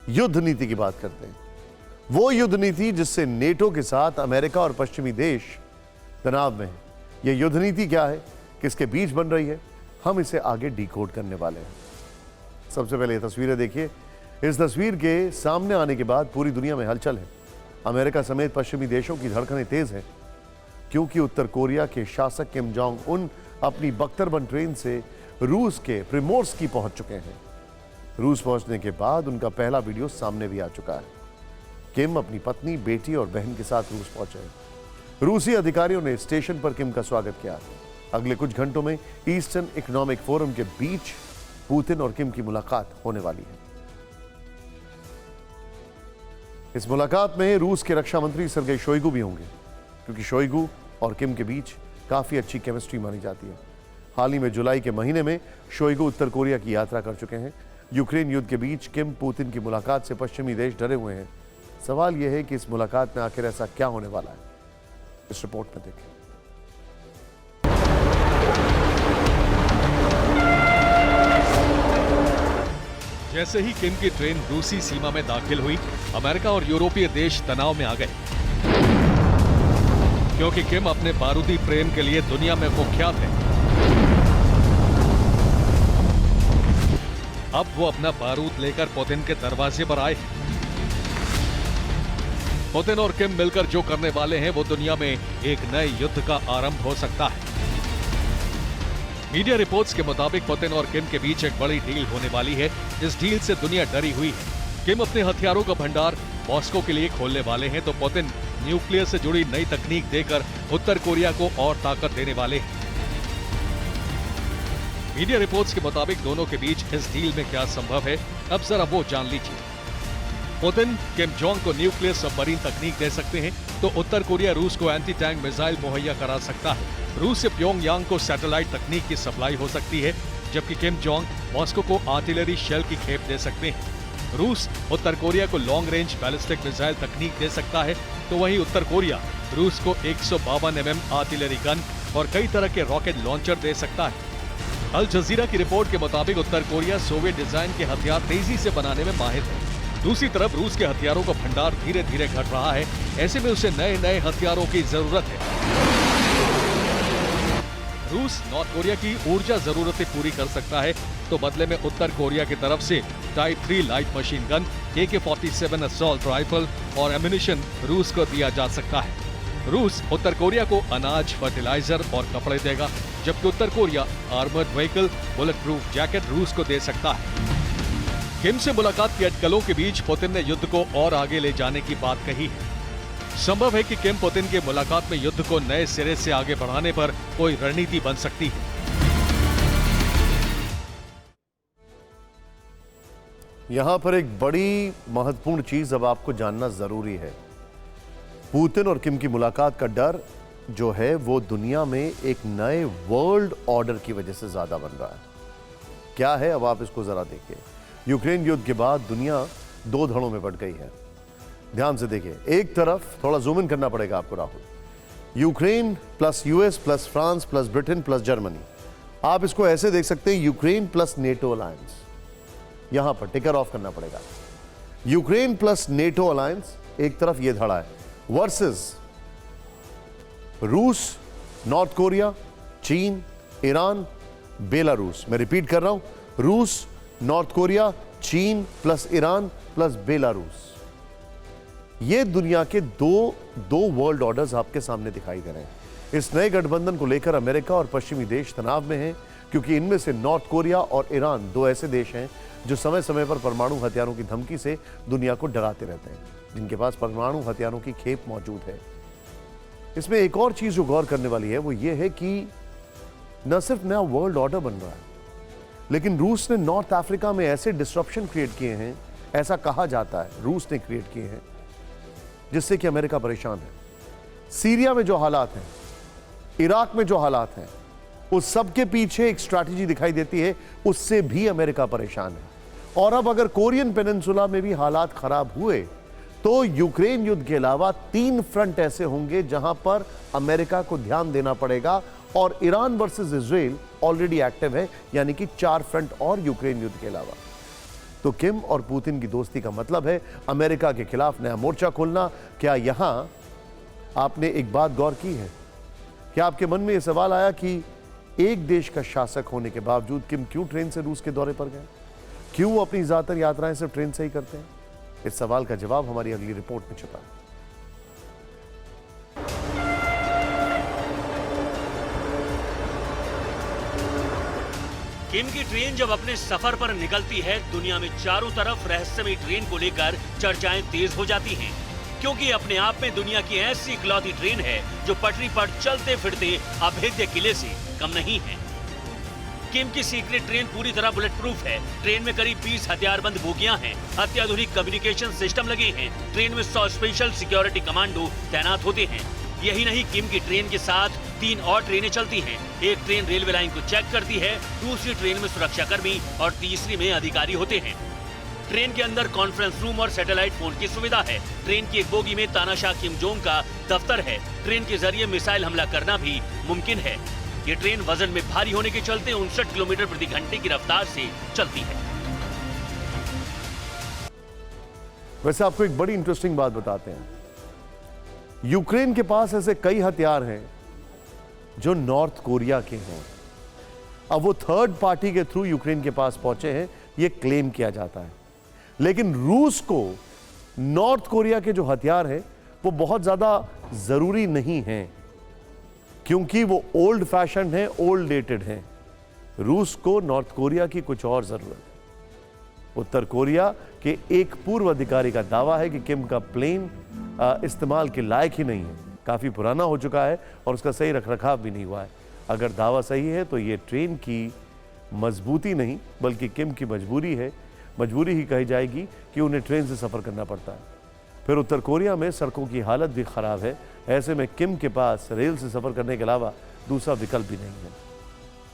युद्ध नीति की बात करते हैं। वो युद्ध नीति जिससे नेटो के साथ अमेरिका और पश्चिमी देश तनाव में है। यह युद्ध नीति क्या है, किसके बीच बन रही है, हम इसे आगे डिकोड करने वाले हैं। सबसे पहले ये तस्वीरें देखिए। इस तस्वीर के सामने आने के बाद पूरी दुनिया में हलचल है। अमेरिका समेत पश्चिमी देशों की धड़कनें तेज हैं, क्योंकि उत्तर कोरिया के शासक किम जोंग उन अपनी बख्तरबंद ट्रेन से रूस के प्रिमोर्स्की पहुंच चुके हैं। रूस पहुंचने के बाद उनका पहला वीडियो सामने भी आ चुका है। किम अपनी पत्नी, बेटी और बहन के साथ रूस पहुंचे हैं। रूसी अधिकारियों ने स्टेशन पर किम का स्वागत किया। अगले कुछ घंटों में ईस्टर्न इकोनॉमिक फोरम के बीच पुतिन और किम की मुलाकात होने वाली है। इस मुलाकात में रूस के रक्षा मंत्री सर्गेई शोइगु भी होंगे, क्योंकि शोइगु और किम के बीच काफी अच्छी केमिस्ट्री मानी जाती है। हाल ही में जुलाई के महीने में शोइगु उत्तर कोरिया की यात्रा कर चुके हैं। यूक्रेन युद्ध के बीच किम पुतिन की मुलाकात से पश्चिमी देश डरे हुए हैं। सवाल यह है कि इस मुलाकात में आखिर ऐसा क्या होने वाला है, इस रिपोर्ट में देखें। जैसे ही किम की ट्रेन रूसी सीमा में दाखिल हुई, अमेरिका और यूरोपीय देश तनाव में आ गए, क्योंकि किम अपने बारूदी प्रेम के लिए दुनिया में कुख्यात है। अब वो अपना बारूद लेकर पुतिन के दरवाजे पर आए। पुतिन और किम मिलकर जो करने वाले हैं वो दुनिया में एक नए युद्ध का आरंभ हो सकता है। मीडिया रिपोर्ट्स के मुताबिक पुतिन और किम के बीच एक बड़ी डील होने वाली है। इस डील से दुनिया डरी हुई है। किम अपने हथियारों का भंडार मॉस्को के लिए खोलने वाले हैं, तो पुतिन न्यूक्लियर से जुड़ी नई तकनीक देकर उत्तर कोरिया को और ताकत देने वाले हैं। मीडिया रिपोर्ट्स के मुताबिक दोनों के बीच इस डील में क्या संभव है, अब जरा वो जान लीजिए। पुतिन किम जोंग को न्यूक्लियर सबमरीन तकनीक दे सकते हैं, तो उत्तर कोरिया रूस को एंटी टैंक मिसाइल मुहैया करा सकता है। रूस से प्योंगयांग को सैटेलाइट तकनीक की सप्लाई हो सकती है, जबकि किम जोंग मॉस्को को आर्टिलरी शेल की खेप दे सकते हैं। रूस उत्तर कोरिया को लॉन्ग रेंज बैलिस्टिक मिसाइल तकनीक दे सकता है, तो वहीं उत्तर कोरिया रूस को 152 mm आर्टिलरी गन और कई तरह के रॉकेट लॉन्चर दे सकता है। अल जजीरा की रिपोर्ट के मुताबिक उत्तर कोरिया सोवियत डिजाइन के हथियार तेजी से बनाने में माहिर है। दूसरी तरफ रूस के हथियारों का भंडार धीरे धीरे घट रहा है। ऐसे में उसे नए नए हथियारों की जरूरत है। रूस नॉर्थ कोरिया की ऊर्जा जरूरतें पूरी कर सकता है, तो बदले में उत्तर कोरिया की तरफ से type 3 light machine gun, AK-47 assault rifle और एम्यूनिशन रूस को दिया जा सकता है। रूस उत्तर कोरिया को अनाज, फर्टिलाइजर और कपड़े देगा, जबकि उत्तर Korea armoured vehicle, bullet proof jacket रूस को दे सकता है। किम से मुलाकात की अटकलों के बीच पुतिन ने युद्ध को और आगे ले जाने की बात कही है। संभव है कि किम पुतिन की मुलाकात में युद्ध को नए सिरे से आगे बढ़ाने पर कोई रणनीति बन सकती है। यहां पर एक बड़ी महत्वपूर्ण चीज अब आपको जानना जरूरी है। पुतिन और किम की मुलाकात का डर जो है वो दुनिया में एक नए वर्ल्ड ऑर्डर की वजह से ज्यादा बन रहा है। क्या है, अब आप इसको जरा देखिए। यूक्रेन युद्ध के बाद दुनिया दो धड़ों में बट गई है। ध्यान से देखिए। एक तरफ, थोड़ा जूम इन करना पड़ेगा आपको Rahul, Ukraine plus US plus France plus Britain plus Germany. आप इसको ऐसे देख सकते हैं, यूक्रेन प्लस नेटो अलायंस। यहां पर टिकर ऑफ करना पड़ेगा। यूक्रेन प्लस नेटो अलायंस एक तरफ ये धड़ा है, वर्सेस रूस, नॉर्थ कोरिया, चीन, ईरान, बेलारूस। मैं रिपीट कर रहा हूं, रूस, नॉर्थ कोरिया, चीन प्लस ईरान प्लस बेलारूस। ये दुनिया के दो वर्ल्ड ऑर्डर्स आपके सामने दिखाई दे रहे हैं। इस नए गठबंधन को लेकर अमेरिका और पश्चिमी देश तनाव में हैं, क्योंकि इनमें से नॉर्थ कोरिया और ईरान दो ऐसे देश हैं जो समय समय पर परमाणु हथियारों की धमकी से दुनिया को डराते रहते हैं, जिनके पास परमाणु हथियारों की खेप मौजूद है। इसमें एक और चीज जो गौर करने वाली है वो ये है कि न सिर्फ नया वर्ल्ड ऑर्डर बन रहा है, लेकिन रूस ने नॉर्थ अफ्रीका में ऐसे डिस्ट्रप्शन क्रिएट किए हैं, ऐसा कहा जाता है रूस ने क्रिएट किए हैं, जिससे कि अमेरिका परेशान है। सीरिया में जो हालात हैं, इराक में जो हालात हैं, उस सब के पीछे एक स्ट्रैटेजी दिखाई देती है, उससे भी अमेरिका परेशान है। और अब अगर कोरियन पेनिनसुला में भी हालात खराब हुए तो यूक्रेन युद्ध के अलावा 3 फ्रंट ऐसे होंगे जहां पर अमेरिका को ध्यान देना पड़ेगा, और Iran versus Israel already active है, यानी कि 4 फ्रंट और यूक्रेन युद्ध के अलावा। तो किम और पुतिन की दोस्ती का मतलब है अमेरिका के खिलाफ नया मोर्चा खोलना। क्या यहां आपने एक बात गौर की है? क्या आपके मन में यह सवाल आया कि एक देश का शासक होने के बावजूद किम क्यों ट्रेन से रूस के दौरे पर गए? क्यों वो अपनी ज्यादातर यात्राएं सिर्फ ट्रेन से ही करते हैं? इस सवाल का जवाब हमारी अगली रिपोर्ट में छुपा है। किम की ट्रेन जब अपने सफर पर निकलती है, दुनिया में चारों तरफ रहस्यमयी ट्रेन को लेकर चर्चाएं तेज हो जाती हैं, क्योंकि अपने आप में दुनिया की ऐसी इकलौती ट्रेन है जो पटरी पर चलते फिरते अभेद्य किले से कम नहीं है। किम की सीक्रेट ट्रेन पूरी तरह बुलेट प्रूफ है। ट्रेन में करीब 20 हथियारबंद बोगियां हैं, अत्याधुनिक कम्युनिकेशन सिस्टम लगे हैं। ट्रेन में 100 स्पेशल सिक्योरिटी कमांडो तैनात होते हैं। यही नहीं, किम की ट्रेन के साथ 3 और ट्रेनें चलती हैं। एक ट्रेन रेलवे लाइन को चेक करती है, दूसरी ट्रेन में सुरक्षाकर्मी और तीसरी में अधिकारी होते हैं। ट्रेन के अंदर कॉन्फ्रेंस रूम और सैटेलाइट फोन की सुविधा है। ट्रेन की एक बोगी में तानाशाह किम जोंग का दफ्तर है। ट्रेन के जरिए मिसाइल हमला करना भी मुमकिन है। ये ट्रेन वजन में भारी होने के चलते 59 किलोमीटर प्रति घंटे की रफ्तार से चलती है। वैसे आपको एक बड़ी इंटरेस्टिंग बात बताते हैं। यूक्रेन के पास ऐसे कई हथियार हैं जो नॉर्थ कोरिया के हैं। अब वो थर्ड पार्टी के थ्रू यूक्रेन के पास पहुंचे हैं, ये क्लेम किया जाता है। लेकिन रूस को नॉर्थ कोरिया के जो हथियार हैं वो बहुत ज्यादा जरूरी नहीं हैं, क्योंकि वो ओल्ड फैशन है, ओल्ड डेटेड है। रूस को नॉर्थ कोरिया की कुछ और जरूरत है। उत्तर कोरिया के एक पूर्व अधिकारी का दावा है कि किम का प्लेन इस्तेमाल के लायक ही नहीं है, काफी पुराना हो चुका है और उसका सही रखरखाव भी नहीं हुआ है। अगर दावा सही है तो ये ट्रेन की मजबूती नहीं बल्कि किम की मजबूरी है। मजबूरी ही कही जाएगी कि उन्हें ट्रेन से सफर करना पड़ता है। फिर उत्तर कोरिया में सड़कों की हालत भी खराब है। ऐसे में किम के पास रेल से सफर करने के अलावा दूसरा विकल्प भी नहीं है।